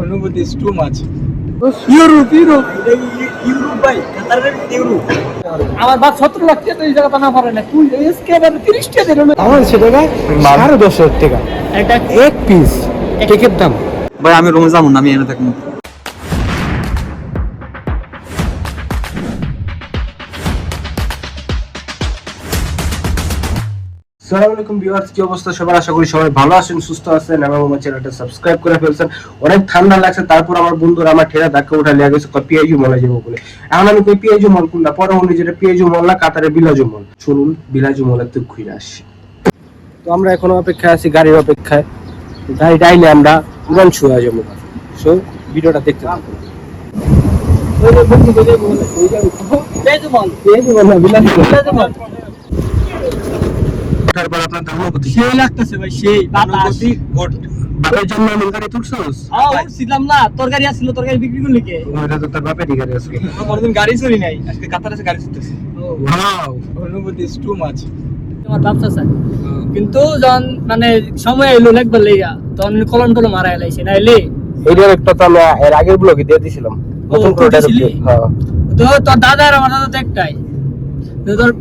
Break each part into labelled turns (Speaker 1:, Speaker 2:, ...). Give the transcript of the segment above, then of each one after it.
Speaker 1: অনুভূতি is too much.
Speaker 2: Europe
Speaker 1: Europe ভাই, কাতারের ইউরোপ।
Speaker 2: আমার বাপ 17 লাখ টাকা তো এই জায়গাটা না পারে না, তুই এসকে এবার 30 টাকা দিল। আমার সেটা 10,000 টাকা একটা এক পিস কেকের দাম।
Speaker 1: ভাই আমি রুমে যাবো না, আমি এনে থাকবো।
Speaker 3: আসসালামু আলাইকুম ভিউয়ার্স, কি অবস্থা সবার? আশা করি সবাই ভালো আছেন, সুস্থ আছেন এবং আমার চ্যানেলটা সাবস্ক্রাইব করে ফেলছেন। অনেক ঠান্ডা লাগছে, তারপর আমার বন্ধুরা আমার ঠেলা ধাক্কা উঠা লিয়া গেছে পিআইজু মলে যাবো বলে। এখন আমি কই পিআইজু মল কোনটা? পরে উনি যেটা পিআইজু মল না, কাতারের বিলাজু মল। শুনুন, বিলাজু মলে তো ঘুরে আসি। তো আমরা এখন অপেক্ষায় আছি, গাড়ির অপেক্ষায়। গাড়িটা আইলে আমরা উড়ান শুয়ে যাবো। সো ভিডিওটা দেখতে থাকুন। তারপর আপনার ধর্মপতি
Speaker 2: সেই লাগতেছে ভাই, সেই বাতাস।
Speaker 3: বাপের জন্য আমি গাড়ি তুলছস?
Speaker 2: ছিলাম না, তরকারি আসছিল, তরকারি বিক্রি করলি কে?
Speaker 3: ওইটা তো তার বাপেরই গাড়ি আছে।
Speaker 1: কোনদিন গাড়ি চুরি নাই, আজকে কাতারে এসে গাড়ি চুরতেছি।
Speaker 3: ওয়াও,
Speaker 1: অনুভূতি is too much.
Speaker 2: আমার বাপ চাচা কিন্তু যখন মানে সময় এলো লাগবার লেগা, তখন কলম টলম মারা এলাইছে না এলে।
Speaker 3: এইটার একটা তো আমরা এর আগের ব্লগে দিয়ে দিছিলাম। নতুন করে এটা হ্যাঁ।
Speaker 2: তো তোর দাদা আর আমার দাদা তো একটাই। তো তোর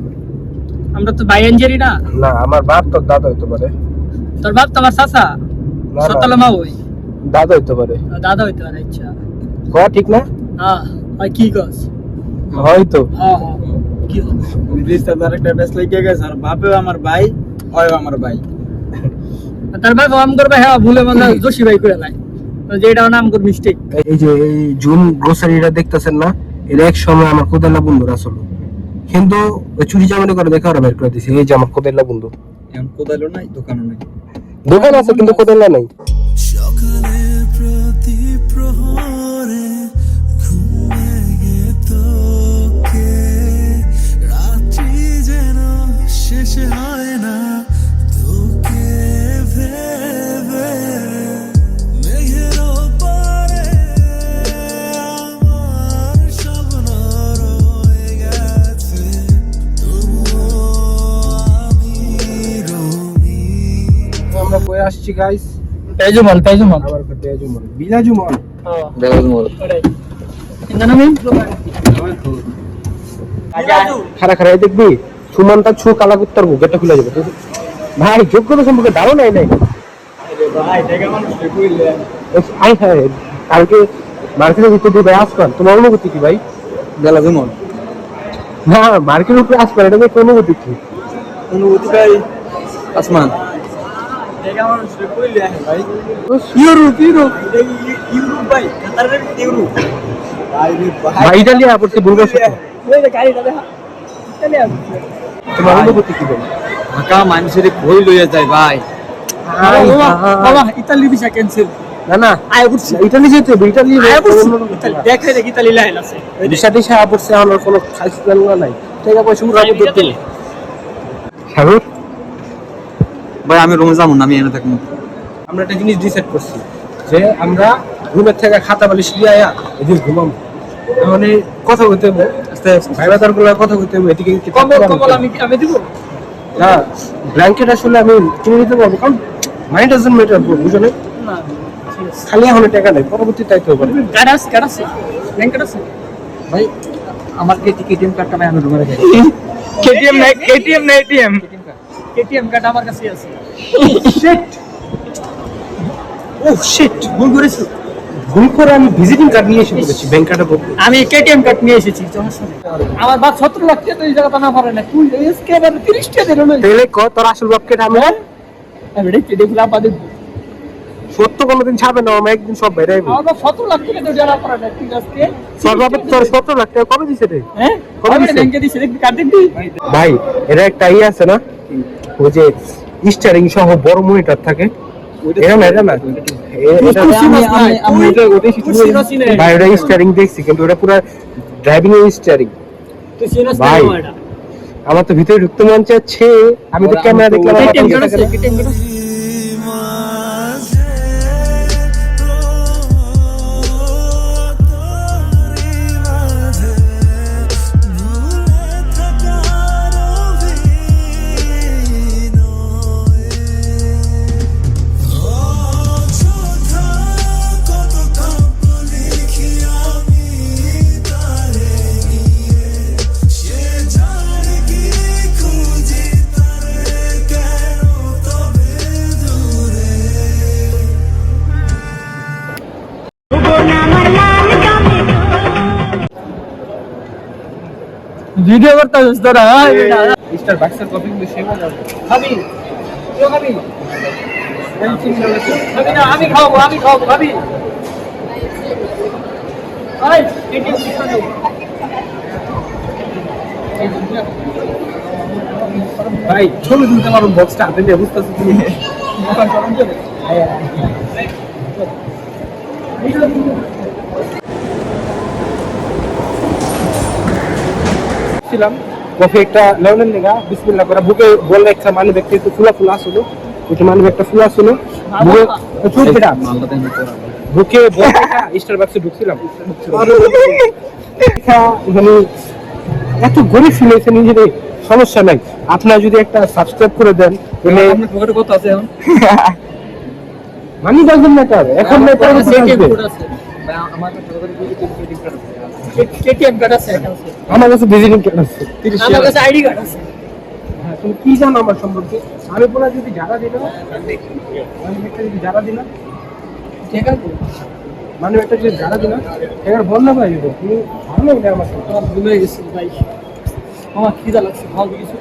Speaker 2: আমরা তো ভাই এনজেরি না।
Speaker 3: না, আমার বাপ তো দাদা হইতে পারে।
Speaker 2: তোর বাপ তো আমার চাচা,
Speaker 3: না,
Speaker 2: সতলা মা ওই
Speaker 3: দাদা হইতে পারে।
Speaker 2: দাদা হইতে পারে। আচ্ছা
Speaker 3: হ্যাঁ, ঠিক না?
Speaker 2: হ্যাঁ ভাই, কি কস?
Speaker 3: হয়তো।
Speaker 2: হ্যাঁ হ্যাঁ, কি
Speaker 1: ব্রিজটা তার একটা বেশ লেগে গেছে, আর বাপেও আমার ভাই, হয় আমার ভাই।
Speaker 2: তার ভাই কাম করবে, হ্যাঁ ভুলে মানে জোশী ভাই করে নাই, যেটা নাম কর মিস্টেক।
Speaker 3: এই যে এই জুম গ্রোসারিটা দেখতেছেন না, এর এক সময় আমার কোদাল্লা বন্ধুরা আসলো, কিন্তু ওই চুরি জামানি করে দেখা ওরা বের করে দিছে। এই যে আমার কোদাল্লা বন্ধু।
Speaker 1: এখন কোদাইলো নাই, দোকানও নাই।
Speaker 3: দোকান আছে কিন্তু কোদাল্লা নাই।
Speaker 4: সকালে প্রতি প্রহরে ঘুমে গে তোকে, রাত্রি যেন শেষ হয় না তোকে ভেবে। মেঘের ওপারে আমার স্বপ্ন রয়ে গেছে, তবুও আমি রবি।
Speaker 3: আমরা কই আসছি গাইস?
Speaker 2: পেজুমল
Speaker 3: আবার পেঁয়াজু মল, বিলাজু মল। খারা খারা দেখবি, সুমনটা ছু কালা কুত্তার বুক, এটা খুলে যাবে। ভাই যোগ্যতা সম্পর্কে ধারণা নাই।
Speaker 1: ভাই দেখে মানুষ কইলে
Speaker 3: আই হ্যাঁ, কালকে মার্কেটের ভিতর দিয়ে আসবেন, তোমার অনুভূতি কি ভাই?
Speaker 1: বেলা জমন
Speaker 3: না, মার্কেটের উপরে আসবেন, এটা দেখে অনুভূতি কি?
Speaker 1: অনুভূতি ভাই আসমান। দেখে মানুষ কইলে ভাই
Speaker 3: ইউরোপ
Speaker 1: ইউরোপ ভাই, কাতারের ইউরোপ।
Speaker 3: ভাই ইটালিয়া পড়ছে বুলগারিয়া।
Speaker 2: ওই যে গাড়িটা দেখা, চলে আসছে।
Speaker 3: তোমার অনুভূতি কি ভাই?
Speaker 1: ঢাকা মানুষের কই লইয়া যায় ভাই।
Speaker 2: বাবা ইতালি ভিসা ক্যান্সেল।
Speaker 3: না না,
Speaker 2: আয় উঠছি,
Speaker 3: ইটালি যেতে হবে, ইটালি
Speaker 2: দেখে দেখি ইতালি লাইন আছে।
Speaker 3: ভিসা টিসা পড়ছে, আমার কোনো খাইস প্ল্যান নাই। টাকা পয়সা উড়া দিতে সাগর।
Speaker 1: ভাই আমি রুমে যাবো না, আমি এনে থাকবো।
Speaker 3: আমরা একটা জিনিস ডিসাইড করছি যে আমরা রুমের থেকে খাতা বালিশ নিয়ে আয়া এদিকে ঘুমাবো। মানে কথা বলতে হবে, আস্তে আস্তে ভাই বাজার গুলো কথা বলতে হবে। এদিকে কি
Speaker 2: কম্বল আমি দিব
Speaker 3: না, ব্ল্যাঙ্কেট আসলে আমি কিনে নিতে পারবো, কারণ মানি ডাজন্ট ম্যাটার, বুঝো না?
Speaker 2: না।
Speaker 3: খালি এখন টাকা নেই, পরবর্তী তাইতে হবে।
Speaker 2: কাট আছে ব্ল্যাঙ্কেট আছে।
Speaker 1: ভাই আমার কেটিএম কার্ডটা ভাই আমি রুমে রেখে
Speaker 2: কেটিএম না এটিএম। কেটিএম কার্ড আমার কাছে আছে।
Speaker 3: শিট, ও শিট,
Speaker 2: ভুল করেছি।
Speaker 3: ভুল করে আমি ভিজিটিং কার্ড নিয়ে এসে পড়েছি ব্যাংক কার্ডে বলতে।
Speaker 2: আমি কেটিএম কার্ড নিয়ে এসেছি সমস্যা নেই। আমার বাপ 17 লাখ টাকা তো এই জায়গাটা না পারে না, তুই এসকে এবার 30 টাকা দিল।
Speaker 3: তাহলে ক তোর আসল বাপকে আমি
Speaker 2: আমি দেখতে দেখলাম আপাতত
Speaker 3: সত্য কোনোদিন ছাড়বে না, আমি একদিন সব বেরাইব।
Speaker 2: আমার বাপ 17 লাখ টাকা তো জানা পারে না, ঠিক আছে?
Speaker 3: তোর বাপের তোর 17 লাখ টাকা কবে দিছে রে?
Speaker 2: হ্যাঁ
Speaker 3: কবে
Speaker 2: কবে
Speaker 3: দিছে?
Speaker 2: ব্যাংকে দিছে দেখবি কার্ড দেখবি।
Speaker 3: ভাই এর একটা আছে না, ওই যে স্টারিং সহ বড় মনিটর থাকে, এটা না এটা না, ভাই ওটা স্টারিং দেখছি, কিন্তু ওটা পুরো ড্রাইভিং এর স্টারিং।
Speaker 2: তুই সিরিয়াস
Speaker 3: ভাই,
Speaker 2: না এটা।
Speaker 3: আমার তো ভিতরে ঢুকতে মন চাচ্ছে, আমি তো ক্যামেরা দেখলাম।
Speaker 2: কেটিএম কার্ড আছে, কেটিএম কার্ড আছে।
Speaker 4: কত
Speaker 2: ভিডিও করতে আসছিস তোরা
Speaker 3: মিস্টার বাক্সের কফি কিন্তু সেবা যাবে।
Speaker 2: খাবি তুই খাবি খাবি না আমি খাবো খাবি আই এটি
Speaker 3: ভাই ছবি তুলতে পারো বক্সটা হাতে নিয়ে বুঝতেছি তুমি ছিলাম কফি একটা লেমনের লেগা বিসমিল্লাহ করে বুকে বল একটা মানে ব্যক্তি একটু ফুলা ফুলা আসলো ওটা মানে একটা ফুলা আসলো বুকে চুলটা বুকে বল একটা স্টারবাক্সে ঢুকছিলাম মানে এত গরিব ফিল হয়েছে নিজের সমস্যা নাই আপনারা যদি একটা সাবস্ক্রাইব করে দেন তাহলে
Speaker 2: আপনার পকেটে কত আছে এখন
Speaker 3: মানি ডাজন্ট ম্যাটার এখন না পরে
Speaker 2: আমার কেটিএম কার্ড আছে
Speaker 3: আমার কাছে ভিজিটিং কার্ড আছে
Speaker 2: আমার কাছে আইডি কার্ড আছে
Speaker 3: হ্যাঁ তুমি কি জানো আমার সম্পর্কে আমি বলা যদি যারা দিলাম আমি একটা যদি যারা দিলাম
Speaker 2: ঠিক আছে
Speaker 3: মানে একটা যদি যারা দিলাম এবার বন্ধ করে দিব তুমি ভালো লাগে আমার সাথে।
Speaker 2: তোমার ভুলে গেছি ভাই আমার খিদা লাগছে খাওয়া কিছু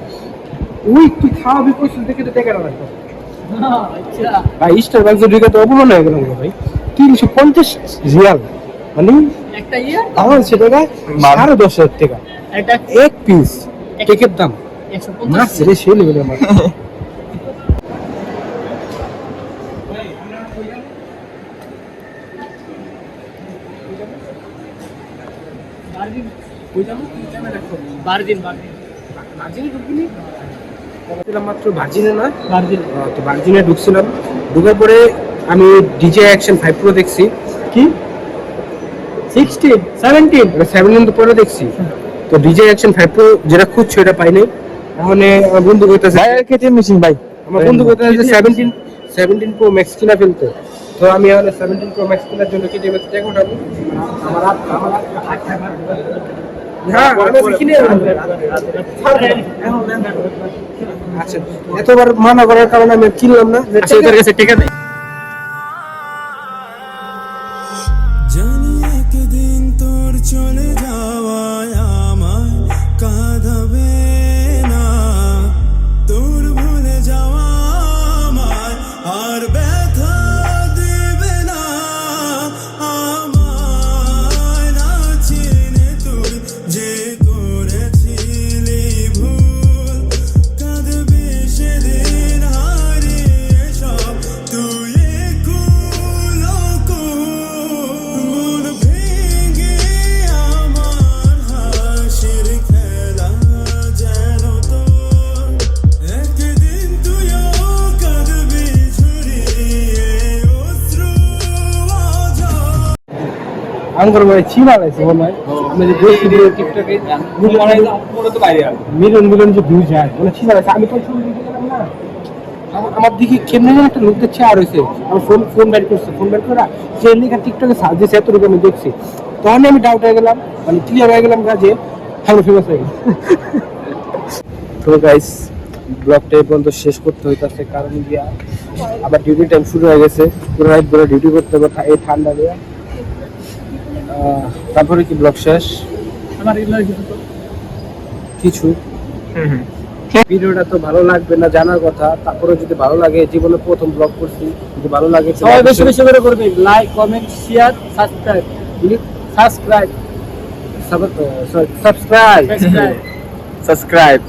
Speaker 3: ওই তুই খাওয়াবি কইছিস দেখে তো টাকা রাখবো
Speaker 2: আচ্ছা
Speaker 3: ভাই স্টারবাক্স ঢুকে তো অপমান হয়ে গেল ভাই 350 রিয়াল মানে
Speaker 2: একটা ইয়ে
Speaker 3: আমার সেটা 10,500 টাকা
Speaker 2: একটা
Speaker 3: এক পিস কেকের দাম না
Speaker 2: 150
Speaker 3: সেরে সেই লেভেলে আমার
Speaker 2: বারদিন
Speaker 3: ছিলাম মাত্র ভার্জিনে না
Speaker 2: বারদিন
Speaker 3: তো ভার্জিনে ঢুকছিলাম ঢুকার পরে আমি ডিজে অ্যাকশন 5 প্রো দেখছি
Speaker 2: কি 16 17
Speaker 3: মানে 17 তো পরে দেখছি তো ডিজে অ্যাকশন 5 প্রো যেটা খুঁজছো এটা পাইনি এখন আমার বন্ধু কইতাছে
Speaker 1: ভাই কেটিএম মেশিন ভাই
Speaker 3: আমার বন্ধু কইতাছে যে 17 প্রো ম্যাক্স কিনা ফেলতে তো আমি এখন 17 প্রো ম্যাক্স কেনার জন্য কেটিএম এর টাকা উঠাবো আমার হ্যাঁ আমি কিনে আচ্ছা এতবার মানা করার কারণে আমি কিনলাম না
Speaker 2: আচ্ছা ওদের কাছে টাকা নেই
Speaker 4: জানি একদিন তোর চলে যাওয়ায় আমায় কাঁদাবে না তোর ভুলে যাওয়া আমায় আর ব্যথা দেবে না আমায় না চিনে তুই যে করেছিলি ভুল কাঁদবে সেদিন হারিয়ে সব তুই মন ভেঙে আমার হাসির খেলা যেন তোর একদিন তুইও কাঁদবি ঝরিয়ে অশ্রু আজা
Speaker 3: আঙ্গুর ভাই চিনা লাগছে মনে হয় আমি যে দেখছি টিকটকে মিলিয়ন যে ভিউ যায় মানে চিনা লাগছে আমি তো শুরু দিতে গেলাম না আমার দিকে কেমনে যেন একটা লোক দেখছে আর হয়েছে আমার ফোন বের করছে ফোন বের করা সে লিখা টিকটকে সার্চ দিয়েছে এতটুকু আমি দেখছি তখন আমি ডাউট হয়ে গেলাম মানে ক্লিয়ার হয়ে গেলাম যে আমি ফেমাস হয়ে গেল তো গাইস ব্লগটা এই পর্যন্ত শেষ করতে হইতাছে কারণ গিয়া আবার ডিউটি টাইম শুরু হয়ে গেছে পুরো রাত ধরে ডিউটি করতে হবে এই ঠান্ডা দিয়ে তারপরে কি ব্লগ শেষ
Speaker 2: আমার এগুলো
Speaker 3: কিছু ভিডিওটা তো ভালো লাগবে না জানার কথা তারপরে যদি ভালো লাগে জীবনে প্রথম ব্লগ করছি যদি ভালো লাগে
Speaker 2: সবাই বেশি বেশি করে করবে like comment share subscribe subscribe
Speaker 3: subscribe
Speaker 2: subscribe
Speaker 1: subscribe